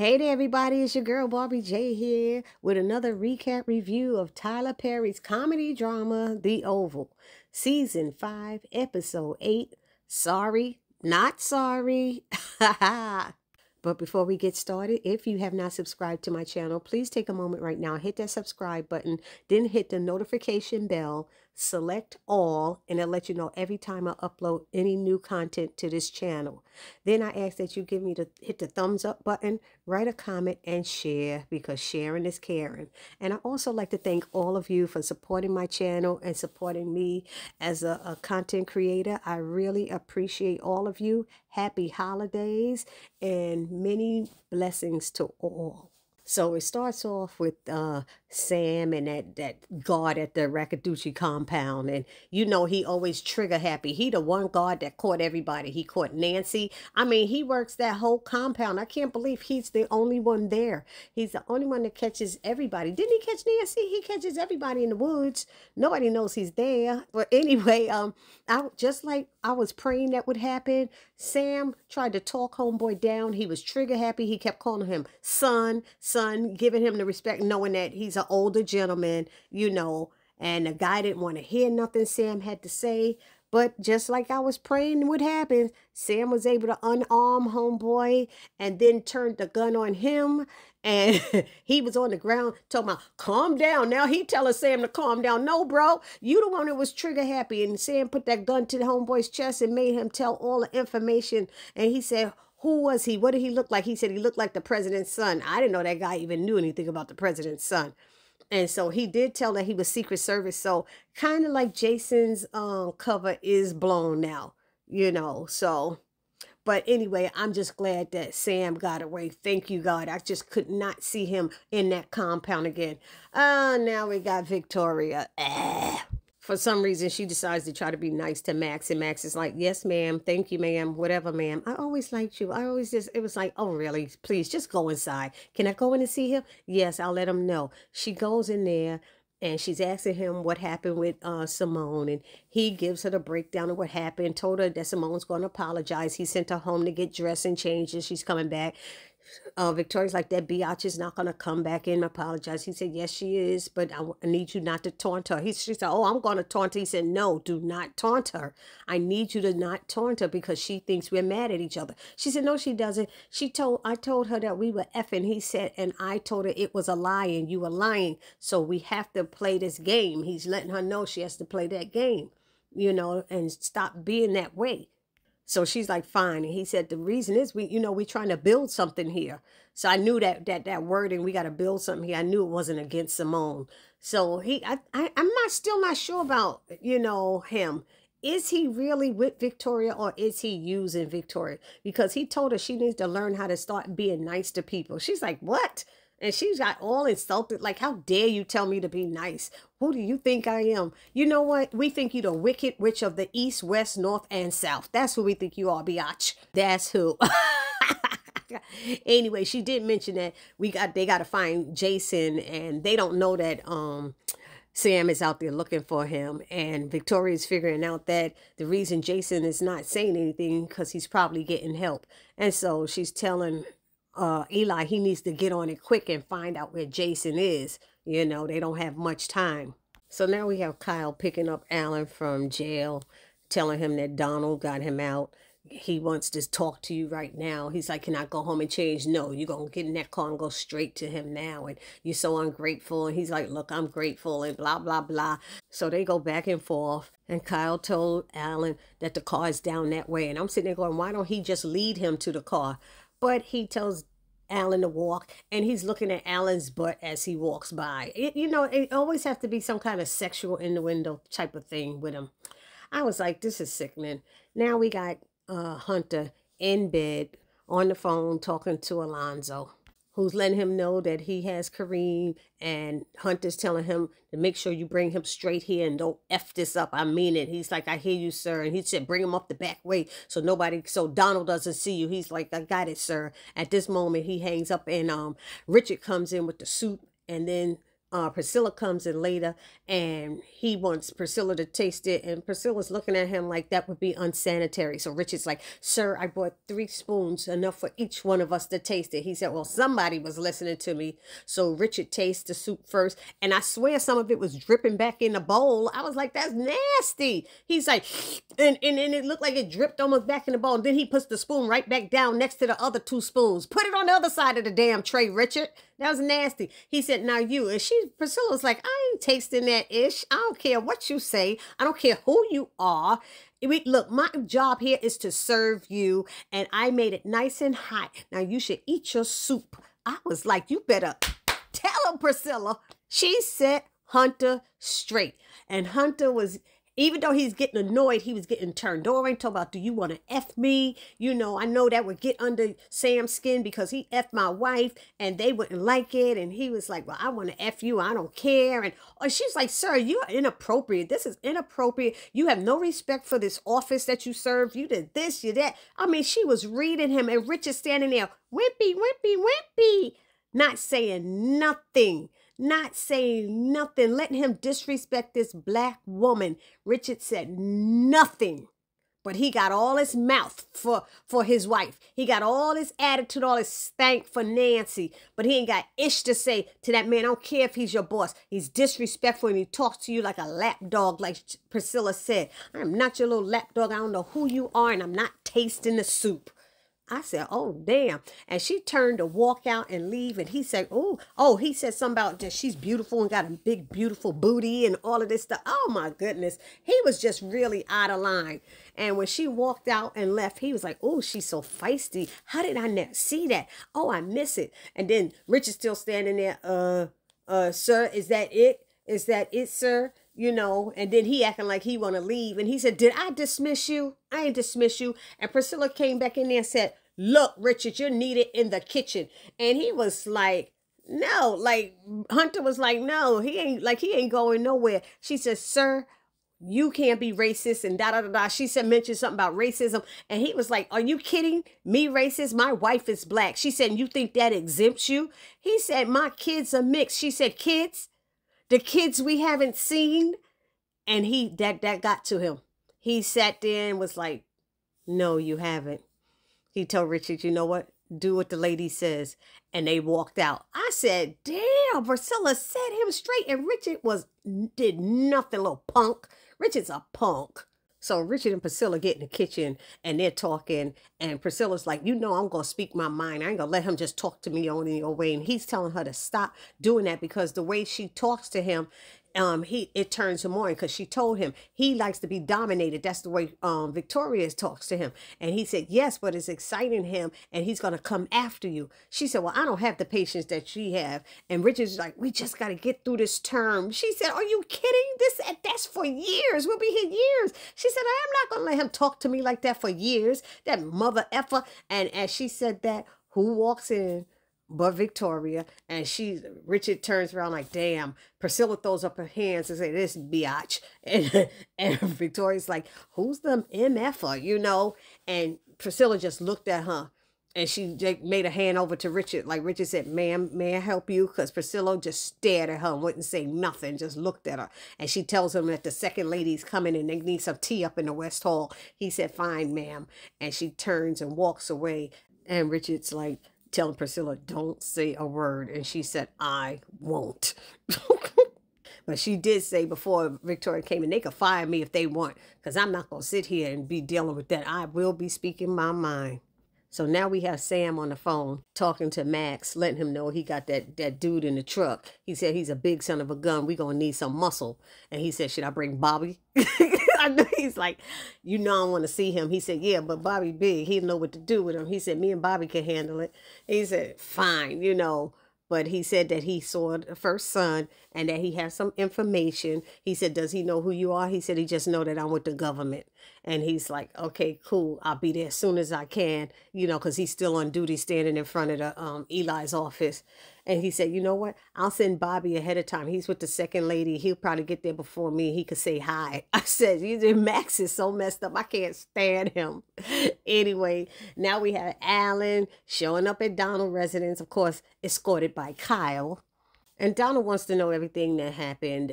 Hey there, everybody. It's your girl Barbie J here with another recap review of Tyler Perry's comedy drama, The Oval, Season 5, Episode 8. Sorry, not sorry. But before we get started, if you have not subscribed to my channel, please take a moment right now, hit that subscribe button, then hit the notification bell, select all, and it'll let you know every time I upload any new content to this channel. Then I ask that you hit the thumbs up button, write a comment, and share, because sharing is caring. And I also like to thank all of you for supporting my channel and supporting me as a content creator. I really appreciate all of you. Happy holidays and many blessings to all. So it starts off with Sam and that guard at the Rakaduchi compound. And you know he always trigger happy. He the one guard that caught everybody. He caught Nancy. I mean, he works that whole compound. I can't believe he's the only one there. He's the only one that catches everybody. Didn't he catch Nancy? He catches everybody in the woods. Nobody knows he's there. But anyway, just like I was praying that would happen, Sam tried to talk homeboy down. He was trigger happy. He kept calling him son, giving him the respect, knowing that he's an older gentleman, you know, and the guy didn't want to hear nothing Sam had to say. But just like I was praying would happen, Sam was able to unarm homeboy and then turned the gun on him. And he was on the ground talking about, calm down. Now he telling Sam to calm down. No, bro, you the one that was trigger happy. And Sam put that gun to the homeboy's chest and made him tell all the information. And he said, who was he? What did he look like? He said he looked like the president's son. I didn't know that guy even knew anything about the president's son. And so he did tell that he was Secret Service. So kind of like Jason's cover is blown now, you know. So, but anyway, I'm just glad that Sam got away. Thank you, God. I just could not see him in that compound again. Now we got Victoria. For some reason, she decides to try to be nice to Max. And Max is like, yes, ma'am. Thank you, ma'am. Whatever, ma'am. I always liked you. It was like, oh, really? Please, just go inside. Can I go in and see him? Yes, I'll let him know. She goes in there and she's asking him what happened with Simone. And he gives her the breakdown of what happened, told her that Simone's going to apologize. He sent her home to get dressed and changed, and she's coming back. Victoria's like, that biatch is not going to come back in and apologize. He said, yes, she is, but I need you not to taunt her. She said, oh, I'm going to taunt her. He said, no, do not taunt her. I need you to not taunt her because she thinks we're mad at each other. She said, no, she doesn't. I told her that we were effing. He said, and I told her it was a lie and you were lying. So we have to play this game. He's letting her know she has to play that game, you know, and stop being that way. So she's like, fine. And he said, the reason is we're trying to build something here. So I knew that wording, we got to build something here. I knew it wasn't against Simone. So I'm still not sure about, you know, him. Is he really with Victoria or is he using Victoria? Because he told her she needs to learn how to start being nice to people. She's like, what? And she's got all insulted, like, how dare you tell me to be nice? Who do you think I am? You know what? We think you the wicked witch of the east, west, north, and south. That's who we think you are, biatch. That's who. Anyway, she did mention that they got to find Jason, and they don't know that Sam is out there looking for him. And Victoria's figuring out that the reason Jason is not saying anything because he's probably getting help. And so she's telling Eli he needs to get on it quick and find out where Jason is. You know, they don't have much time. So now we have Kyle picking up Alan from jail, telling him that Donald got him out. He wants to talk to you right now. He's like, can I go home and change? No, you're going to get in that car and go straight to him now. And you're so ungrateful. And he's like, look, I'm grateful and blah, blah, blah. So they go back and forth. And Kyle told Alan that the car is down that way. And I'm sitting there going, why don't he just lead him to the car? But he tells Alan to walk, and he's looking at Alan's butt as he walks by. You know, it always have to be some kind of sexual innuendo type of thing with him. I was like, this is sickening. Now we got Hunter in bed on the phone talking to Alonzo, who's letting him know that he has Kareem, and Hunter's telling him to make sure you bring him straight here and don't F this up. I mean it. He's like, I hear you, sir. And he said, bring him up the back way so Donald doesn't see you. He's like, I got it, sir. At this moment, he hangs up, and Richard comes in with the suit, and then Priscilla comes in later, and he wants Priscilla to taste it, and Priscilla's looking at him like that would be unsanitary. So Richard's like, sir, I brought 3 spoons, enough for each one of us to taste it. He said, well, somebody was listening to me. So Richard tastes the soup first, and I swear some of it was dripping back in the bowl. I was like, that's nasty. He's like, and it looked like it dripped almost back in the bowl. And then he puts the spoon right back down next to the other 2 spoons. Put it on the other side of the damn tray, Richard. That was nasty. He said, now you. And Priscilla's like, I ain't tasting that ish. I don't care what you say. I don't care who you are. Look, my job here is to serve you, and I made it nice and hot. Now you should eat your soup. I was like, you better tell him, Priscilla. She set Hunter straight. And Hunter was, even though he's getting annoyed, he was getting turned on, talking about, do you want to F me? You know, I know that would get under Sam's skin because he F my wife and they wouldn't like it. And he was like, well, I want to F you. I don't care. And she's like, sir, you are inappropriate. This is inappropriate. You have no respect for this office that you serve. You did this, you that. I mean, she was reading him, and Richard standing there, wimpy, wimpy, wimpy, not saying nothing. Not saying nothing, letting him disrespect this black woman. Richard said nothing, but he got all his mouth for his wife. He got all his attitude, all his stank for Nancy, but he ain't got ish to say to that man. I don't care if he's your boss. He's disrespectful, and he talks to you like a lapdog, like Priscilla said. I'm not your little lapdog. I don't know who you are, and I'm not tasting the soup. I said, oh, damn. And she turned to walk out and leave. And he said, he said something about that she's beautiful and got a big, beautiful booty and all of this stuff. Oh, my goodness. He was just really out of line. And when she walked out and left, he was like, oh, she's so feisty. How did I never see that? Oh, I miss it. And then Richard's still standing there. Sir, is that it? Is that it, sir? You know, and then he acting like he want to leave. And he said, did I dismiss you? I ain't dismiss you. And Priscilla came back in there and said, look, Richard, you're needed in the kitchen. And he was like, no, like Hunter was like, no, he ain't going nowhere. She said, sir, you can't be racist and da-da-da-da. She said, mentioned something about racism. And he was like, are you kidding? Me racist? My wife is black. She said, you think that exempts you? He said, my kids are mixed. She said, kids? The kids we haven't seen? And that got to him. He sat there and was like, no, you haven't. He told Richard, you know what? Do what the lady says. And they walked out. I said, damn, Priscilla set him straight. And Richard did nothing, little punk. Richard's a punk. So Richard and Priscilla get in the kitchen and they're talking, and Priscilla's like, you know, I'm going to speak my mind. I ain't going to let him just talk to me on your way. And he's telling her to stop doing that because the way she talks to him, it turns him on, because she told him he likes to be dominated. That's the way Victoria talks to him. And he said, yes, but it's exciting him and he's going to come after you. She said, well, I don't have the patience that she have. And Richard's like, we just got to get through this term. She said, are you kidding? That's for years. We'll be here years. She said, I'm not going to let him talk to me like that for years. That mother effer. And as she said that, who walks in but Victoria? And Richard turns around like, damn. Priscilla throws up her hands and says, this biatch. And Victoria's like, who's the MFer, you know? And Priscilla just looked at her, and she made a hand over to Richard. Like Richard said, ma'am, may I help you? Because Priscilla just stared at her and wouldn't say nothing, just looked at her. And she tells him that the second lady's coming and they need some tea up in the West Hall. He said, fine, ma'am. And she turns and walks away. And Richard's like, telling Priscilla, don't say a word. And she said, I won't. But she did say before Victoria came in, they could fire me if they want, because I'm not going to sit here and be dealing with that. I will be speaking my mind. So now we have Sam on the phone talking to Max, letting him know he got that dude in the truck. He said he's a big son of a gun. We're going to need some muscle. And he said, should I bring Bobby? I know he's like, you know, I want to see him. He said, yeah, but Bobby big. He know what to do with him. He said, me and Bobby can handle it. He said, fine, you know. But he said that he saw the first son and that he has some information. He said, does he know who you are? He said, he just know that I'm with the government. And he's like, okay, cool. I'll be there as soon as I can, you know, because he's still on duty standing in front of the Eli's office. And he said, you know what? I'll send Bobby ahead of time. He's with the second lady. He'll probably get there before me. He could say hi. I said, Max is so messed up. I can't stand him. Anyway, now we have Alan showing up at Donald residence, of course, escorted by Kyle. And Donald wants to know everything that happened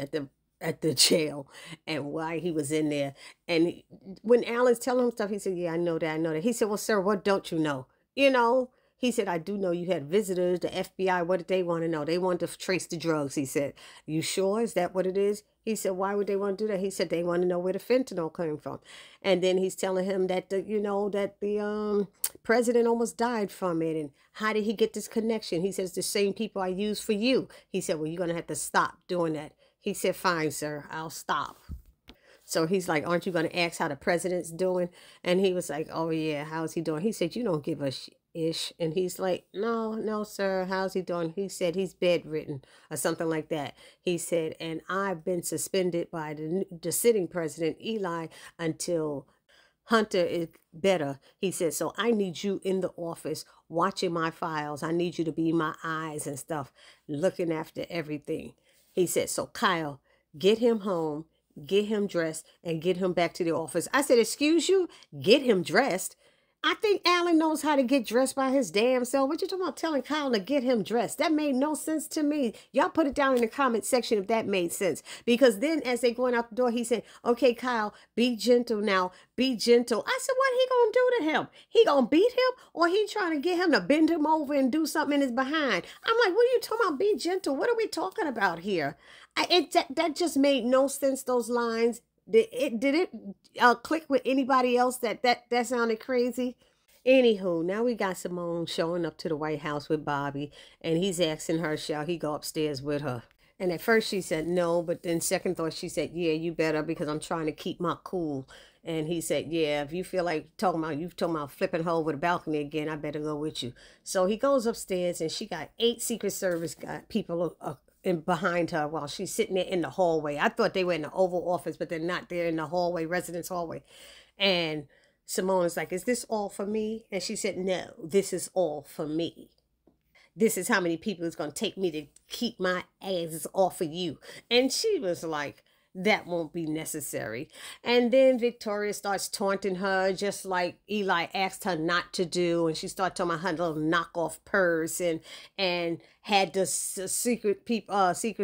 at the jail and why he was in there. And when Alan's telling him stuff, he said, "Yeah, I know that, I know that." He said, "Well, sir, what don't you know?" You know, he said, "I do know you had visitors, the FBI. What did they want to know? They wanted to trace the drugs." He said, "You sure? Is that what it is?" He said, "Why would they want to do that?" He said, "They want to know where the fentanyl came from." And then he's telling him that the president almost died from it, and how did he get this connection? He says, "The same people I use for you." He said, "Well, you're gonna have to stop doing that." He said, "Fine, sir, I'll stop." So he's like, "Aren't you going to ask how the president's doing?" And he was like, "Oh, yeah, how's he doing?" He said, "You don't give a ish." And he's like, "No, no, sir, how's he doing?" He said, "He's bedridden," or something like that. He said, "And I've been suspended by the sitting president, Eli, until Hunter is better." He said, "So I need you in the office watching my files. I need you to be my eyes and stuff, looking after everything." He said, "So Kyle, get him home, get him dressed, and get him back to the office." I said, "Excuse you, get him dressed?" I think Alan knows how to get dressed by his damn self. What you talking about telling Kyle to get him dressed? That made no sense to me. Y'all put it down in the comment section if that made sense. Because then as they going out the door, he said, "Okay, Kyle, be gentle now. Be gentle." I said, "What he gonna do to him? He gonna beat him? Or he trying to get him to bend him over and do something in his behind?" I'm like, "What are you talking about? Be gentle. What are we talking about here?" That just made no sense, those lines. Did it click with anybody else that sounded crazy? Anywho, now we got Simone showing up to the White House with Bobby, and he's asking her, shall he go upstairs with her? And at first she said no, but then second thought she said, "Yeah, you better, because I'm trying to keep my cool." And he said, "Yeah, if you feel like you've talking about flipping her over the balcony again, I better go with you." So he goes upstairs, and she got 8 Secret Service people in behind her while she's sitting there in the hallway. I thought they were in the Oval Office, but they're not. They're in the hallway, residence hallway. And Simone's like, "Is this all for me?" And she said, "No, this is all for me. This is how many people it's going to take me to keep my ass off of you." And she was like, "That won't be necessary." And then Victoria starts taunting her, just like Eli asked her not to do. And she started talking about her little knockoff purse, and had the Secret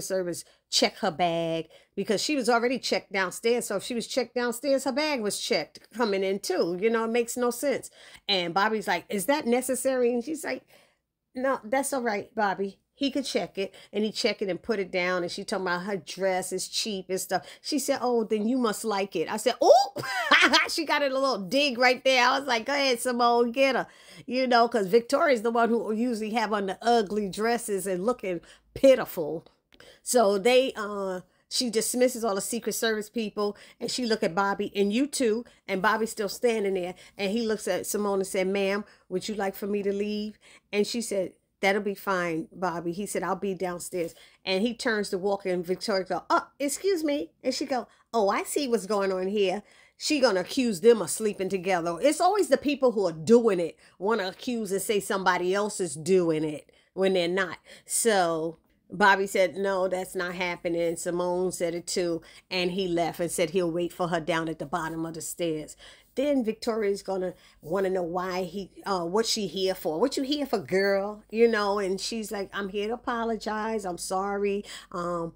Service check her bag, because she was already checked downstairs. So if she was checked downstairs, her bag was checked coming in too. You know, it makes no sense. And Bobby's like, "Is that necessary?" And she's like, "No, that's all right, Bobby. He could check it." And he checked it and put it down. And she talking about her dress is cheap and stuff. She said, "Oh, then you must like it." I said, "Oh," she got a little dig right there. I was like, "Go ahead, Simone, get her." You know, because Victoria's the one who usually have on the ugly dresses and looking pitiful. So she dismisses all the Secret Service people, and she look at Bobby, and you too, and Bobby's still standing there, and he looks at Simone and said, "Ma'am, would you like for me to leave?" And she said, "That'll be fine, Bobby." He said, "I'll be downstairs." And he turns to walk in. Victoria go, "Oh, excuse me." And she go, "Oh, I see what's going on here." She gonna accuse them of sleeping together. It's always the people who are doing it want to accuse and say somebody else is doing it when they're not. So Bobby said, "No, that's not happening." Simone said it too. And he left and said he'll wait for her down at the bottom of the stairs. Then Victoria's gonna want to know why what she here for. "What you here for, girl?" You know, and she's like, "I'm here to apologize. I'm sorry. For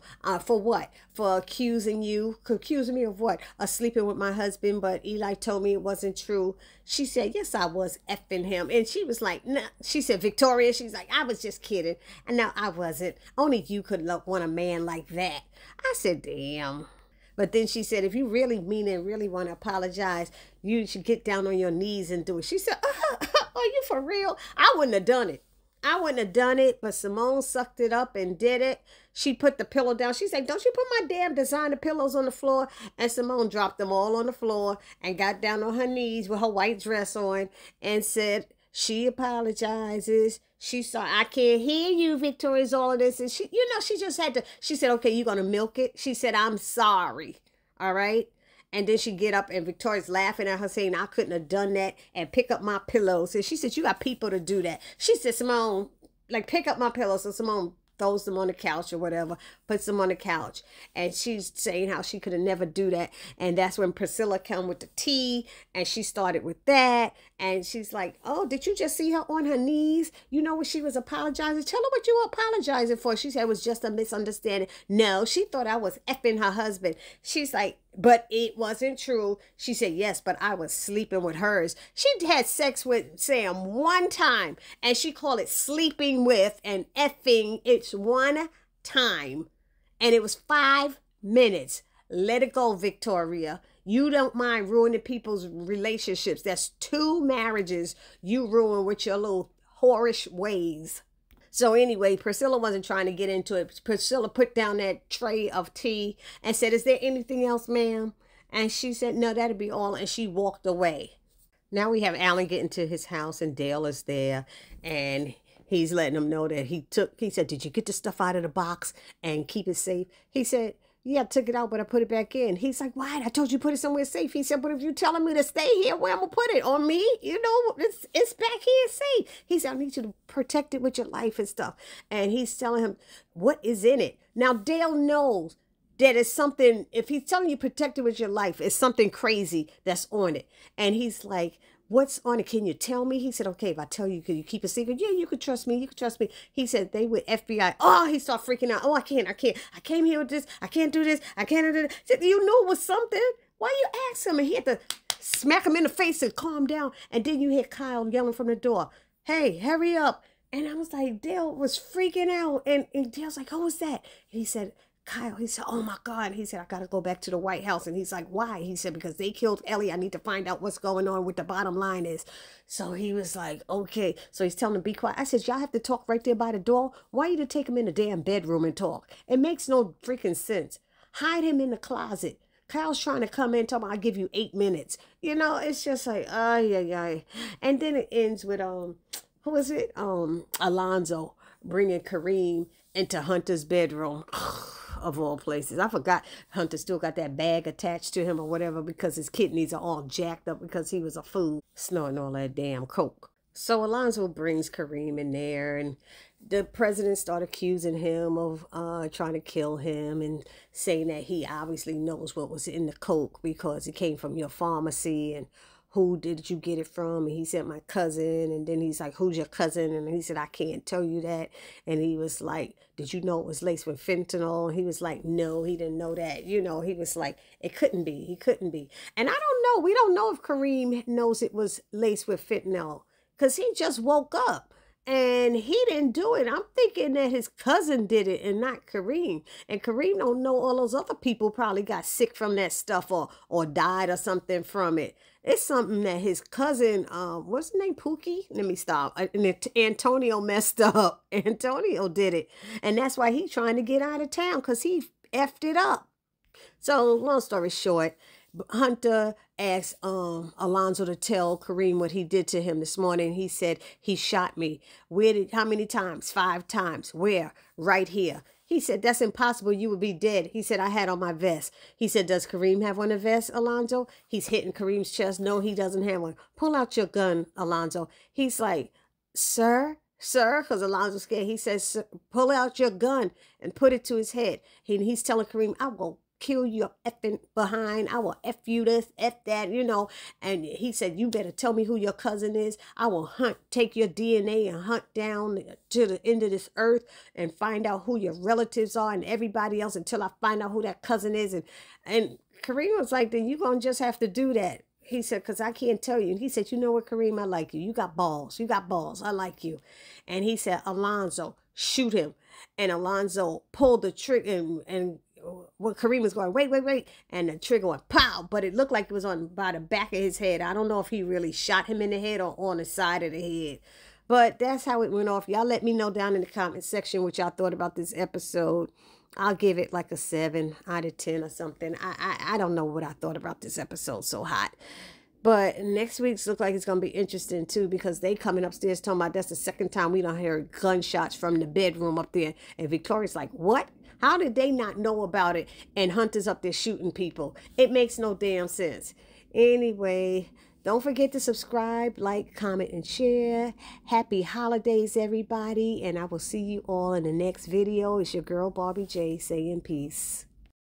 what? For accusing me of what? Of sleeping with my husband, but Eli told me it wasn't true." She said, "Yes, I was effing him." And she was like, "No." She said, Victoria, she's like, "I was just kidding." And no, I wasn't. Only you could want a man like that. I said, "Damn." But then she said, "If you really mean it, really want to apologize, you should get down on your knees and do it." She said, "Are you for real?" I wouldn't have done it. I wouldn't have done it, but Simone sucked it up and did it. She put the pillow down. She said, "Don't you put my damn designer pillows on the floor?" And Simone dropped them all on the floor and got down on her knees with her white dress on and said she apologizes. She saw, "I can't hear you, Victoria's all of this." And she, she just had to, she said, "Okay, you gonna milk it?" She said, "I'm sorry." All right. And then she get up and Victoria's laughing at her saying, "I couldn't have done that," and pick up my pillows. And she said, "You got people to do that." She said, "Simone, like, pick up my pillows." So Simone throws them on the couch or whatever, puts them on the couch. And she's saying how she could have never do that. And that's when Priscilla come with the tea, and she started with that. And she's like, oh, did you just see her on her knees? You know what she was apologizing? Tell her what you were apologizing for. She said it was just a misunderstanding. No, she thought I was effing her husband. She's like, but it wasn't true. She said, yes, but I was sleeping with hers. She had sex with Sam one time, and she called it sleeping with and effing. It's one time, and it was 5 minutes. Let it go, Victoria. You don't mind ruining people's relationships. That's 2 marriages you ruin with your little whorish ways. So anyway, Priscilla wasn't trying to get into it. Priscilla put down that tray of tea and said, is there anything else, ma'am? And she said, no, that'd be all. And she walked away. Now we have Alan getting to his house, and Dale is there, and he's letting him know that he said, did you get the stuff out of the box and keep it safe? He said, yeah, I took it out, but I put it back in. He's like, why? I told you put it somewhere safe. He said, but if you're telling me to stay here, where I'm going to put it? On me? You know, it's back here safe. He said, I need you to protect it with your life and stuff. And he's telling him what is in it. Now, Dale knows that it's something, if he's telling you protect it with your life, it's something crazy that's on it. And he's like, what's on it? Can you tell me? He said, okay, if I tell you, can you keep a secret? Yeah, you can trust me. You can trust me. He said, they were FBI. Oh, he started freaking out. Oh, I can't. I came here with this. I can't do this. I can't do this. Said, you knew it was something. Why you ask him? And he had to smack him in the face and calm down. And then you hear Kyle yelling from the door, hey, hurry up. And I was like, Dale was freaking out. And Dale's like, who was that? And he said, Kyle. He said, oh my God. He said, I got to go back to the White House. And he's like, why? He said, because they killed Ellie. I need to find out what's going on, what the bottom line is. So he was like, okay. So he's telling him, be quiet. I said, y'all have to talk right there by the door. Why you to take him in the damn bedroom and talk? It makes no freaking sense. Hide him in the closet. Kyle's trying to come in, talking about, I'll give you 8 minutes. You know, it's just like, ay, ay, ay. And then it ends with, who is it? Alonzo bringing Kareem into Hunter's bedroom. Of all places. I forgot Hunter still got that bag attached to him or whatever, because his kidneys are all jacked up because he was a fool snorting all that damn coke. So Alonzo brings Kareem in there, and the president started accusing him of trying to kill him and saying that he obviously knows what was in the coke because it came from your pharmacy, and who did you get it from? And he said, my cousin. And then he's like, who's your cousin? And he said, I can't tell you that. And he was like, did you know it was laced with fentanyl? And he was like, no, he didn't know that. You know, he was like, it couldn't be. He couldn't be. And I don't know. We don't know if Kareem knows it was laced with fentanyl, because he just woke up. And he didn't do it. I'm thinking that his cousin did it and not Kareem. And Kareem don't know all those other people probably got sick from that stuff or died or something from it. It's something that his cousin, what's his name, Pookie? Let me stop. Antonio messed up. Antonio did it. And that's why he's trying to get out of town, because he effed it up. So long story short, Hunter asked Alonzo to tell Kareem what he did to him this morning. He said, he shot me. How many times? 5 times. Where? Right here. He said, that's impossible. You would be dead. He said, I had on my vest. He said, does Kareem have on a vest, Alonzo? He's hitting Kareem's chest. No, he doesn't have one. Pull out your gun, Alonzo. He's like, sir, because Alonzo's scared. He says, pull out your gun and put it to his head. He's telling Kareem, I will kill you effing behind. I will F you this, F that, you know. And he said, you better tell me who your cousin is. I will take your DNA and hunt down to the end of this earth and find out who your relatives are and everybody else until I find out who that cousin is. And Kareem was like, then you're going to just have to do that. He said, because I can't tell you. And he said, you know what, Kareem, I like you. You got balls. You got balls. I like you. And he said, Alonzo, shoot him. And Alonzo pulled the trigger and well, Kareem was going, wait, and the trigger went pow, but it looked like it was on by the back of his head. I don't know if he really shot him in the head or on the side of the head, but that's how it went off. Y'all let me know down in the comment section what y'all thought about this episode. I'll give it like a 7 out of 10 or something. I don't know what I thought about this episode so hot. But next week's look like it's going to be interesting, too, because they coming upstairs talking about that's the second time we don't hear gunshots from the bedroom up there. And Victoria's like, what? How did they not know about it? And Hunter's up there shooting people. It makes no damn sense. Anyway, Don't forget to subscribe, like, comment, and share. Happy holidays, everybody. And I will see you all in the next video. It's your girl, Barbie J, saying peace.